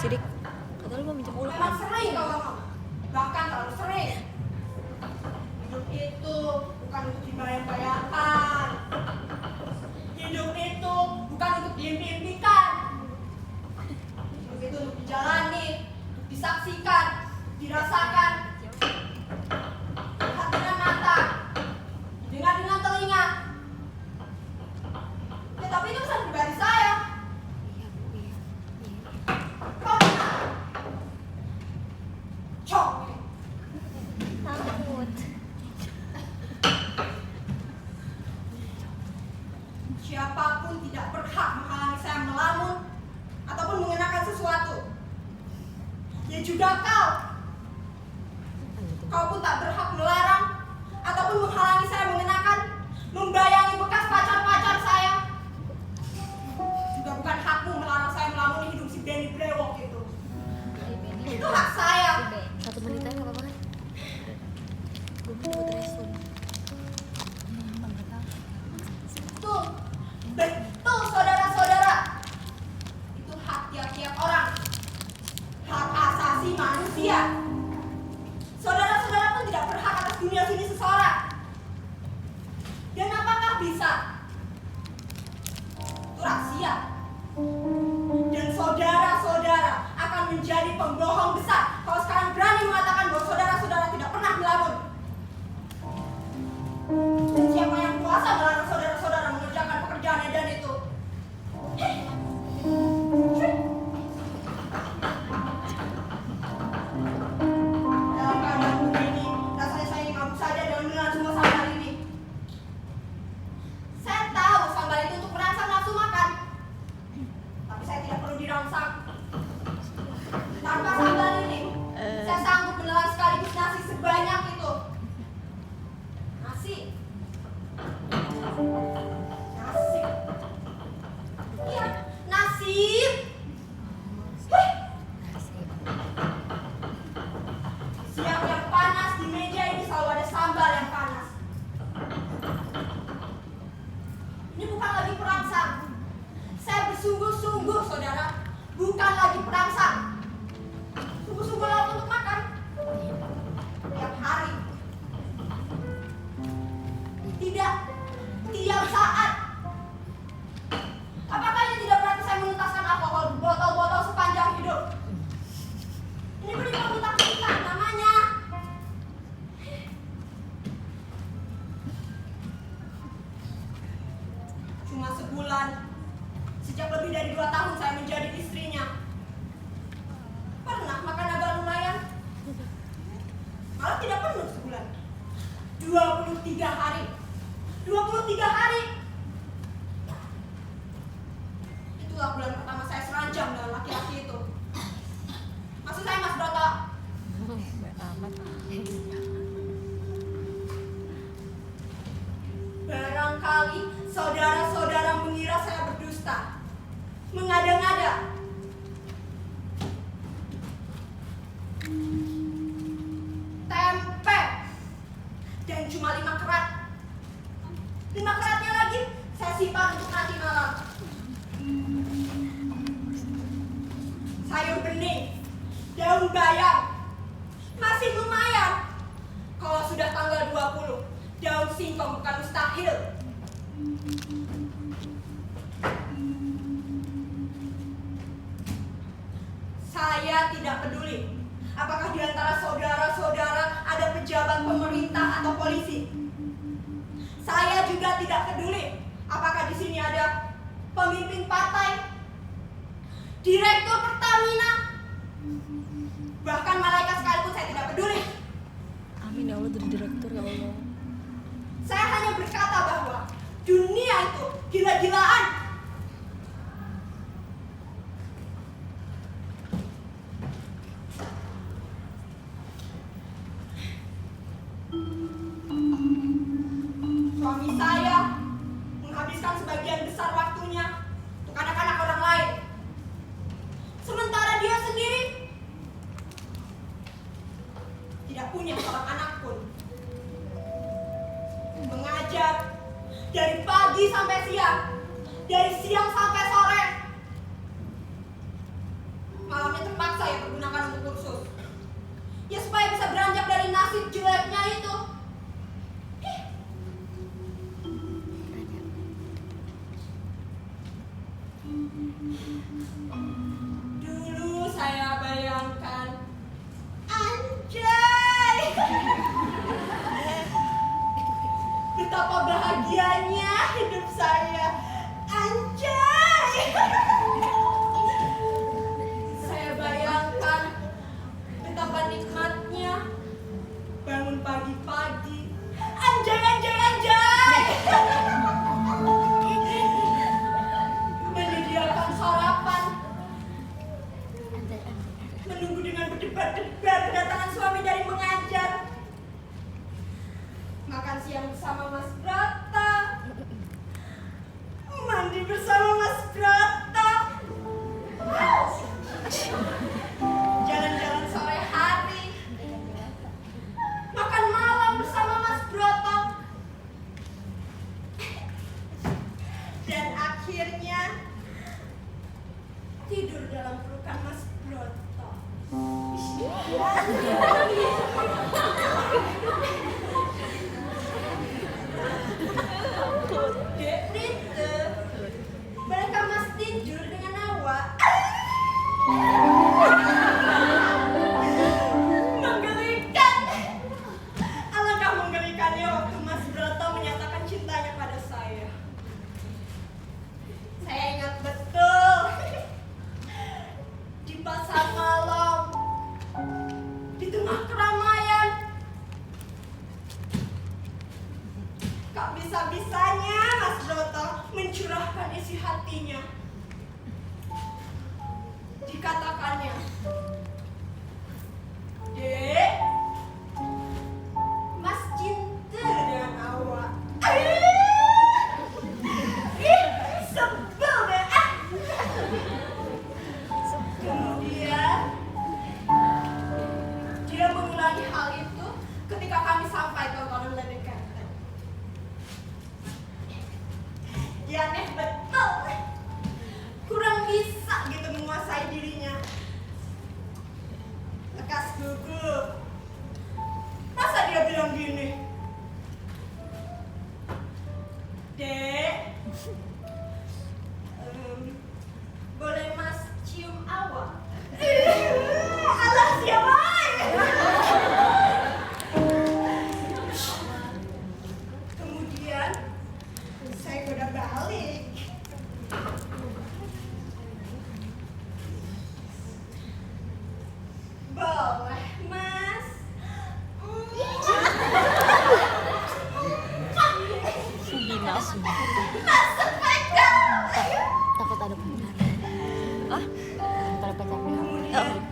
sidik. Kata lu mau minjem ulang. Memang sering kau ngomong, bahkan terlalu sering. Hidup itu bukan untuk dibayang-bayangkan. Hidup itu bukan untuk diimpi-impikan. Hidup itu untuk dijalani, untuk disaksikan, dirasakan. Lihat dengan mata, dengar dengan telinga. Ya tapi itu urusan pribadi saya. Kau benar. Cok. Takut. Siapapun tidak berhak menghalangi saya melamun ataupun mengenakan sesuatu. Ya juga kau. Kau pun tak berhak melarang ataupun menghalangi saya mengenakan, membayangi bekas pacar-pacar saya. Juga bukan hakmu melarang saya melamuni hidung si Benny Brewok itu. Itu hak saya. 1 menit aja nggak apa-apa kan? Gue mau buat respon. Betul, betul saudara-saudara. Itu hak tiap-tiap orang. Hak asasi manusia. Saudara-saudara pun tidak berhak atas dunia sini seseorang. Dan apakah bisa? Itu rahasia. Dan saudara-saudara akan menjadi pembohong besar kalau sekarang berani mengatakan bahwa saudara-saudara tidak pernah melamun. Dan siapa yang kuasa melarang saudara-saudara mengerjakan pekerjaan edan itu? Dalam keadaan begini, rasanya saya ingin mabuk saja dengan menelan semua sambal ini. Saya tahu sambal itu untuk merangsang nafsu makan, tapi saya tidak perlu dirangsang. Tanpa sambal ini, saya sanggup menelan sekaligus nasi sebanyak itu. Nasi. Nasi. Iya, nasi. Siang yang panas, di meja ini selalu ada sambal yang panas. Ini bukan lagi perangsang. Saya bersungguh-sungguh, saudara. Bukan lagi perangsang. Sungguh-sungguh lalu untuk makan. Tiap hari. Tidak. Tiap saat. Apakah ini tidak berarti saya menuntaskan alkohol botol-botol sepanjang hidup? Ini berikan muntah-muntah namanya. Cuma sebulan. Sejak lebih dari 2 tahun saya menjadi istrinya. Pernah makan agak lumayan. Malah tidak penuh sebulan. 23 hari. 23 hari. Itulah bulan pertama saya seranjang dengan laki-laki itu. Maksud saya Mas Broto. Barangkali saudara-saudara mengira saya berdusta, mengada-ngada. Tempe dan cuma 5 kerat. 5 keratnya lagi saya simpan untuk nanti malam. Sayur bening, daun bayam, masih lumayan. Kalau sudah tanggal 20, daun singkong bukan mustahil. Saya tidak peduli apakah di antara saudara-saudara ada pejabat pemerintah atau polisi. Saya juga tidak peduli apakah di sini ada pemimpin partai, direktur Pertamina, bahkan malaikat sekalipun saya tidak peduli. Amin ya Allah, jadi direktur ya Allah. Saya hanya berkata bahwa dunia itu gila-gilaan. Suami saya menghabiskan sebagian besar waktunya untuk anak-anak orang lain. Sementara dia sendiri tidak punya seorang anak pun. Mengajar dari pagi sampai siang, dari siang sampai sore. Malamnya terpaksa nasib jeleknya itu. Dulu saya bayangkan, anjay, betapa bahagianya hidup saya, anjay. Saya bayangkan betapa nikmatnya bangun pagi-pagi, anjay, anjay, anjay. Menyediakan sarapan, menunggu dengan berdebar-debar kedatangan suami dari mengajar, makan siang bersama Mas Brata, mandi bersama Mas Brata, jalan-jalan sore hari, makan malam bersama Mas Brata, dan akhirnya tidur dalam pelukan Mas Broto. Dek Rite, mereka Mas tidur dengan awak. Menggelikan. Alangkah menggelikannya waktu Mas Broto menyatakan cintanya pada saya. Saya ingat betul. Di pasar malam, di tengah keramaian, gak bisa-bisanya Mas Broto mencurahkan isi hatinya. Dikatakannya, Dek, Mas cinta dengan awak. Sebel deh. Kemudian dia mengulangi hal itu ketika kami sampai ke Tontonan Ledekan. Dia aneh betul, kurang bisa gitu menguasai dirinya. Lekas gugup. Masa dia bilang gini, Dek, boleh Mas cium awak? Alah siapa? Kemudian saya goda balik. Boleh Mas? Mas sepeda. Takut ada pacar. Ah? Takut ada pacarnya. Kemudian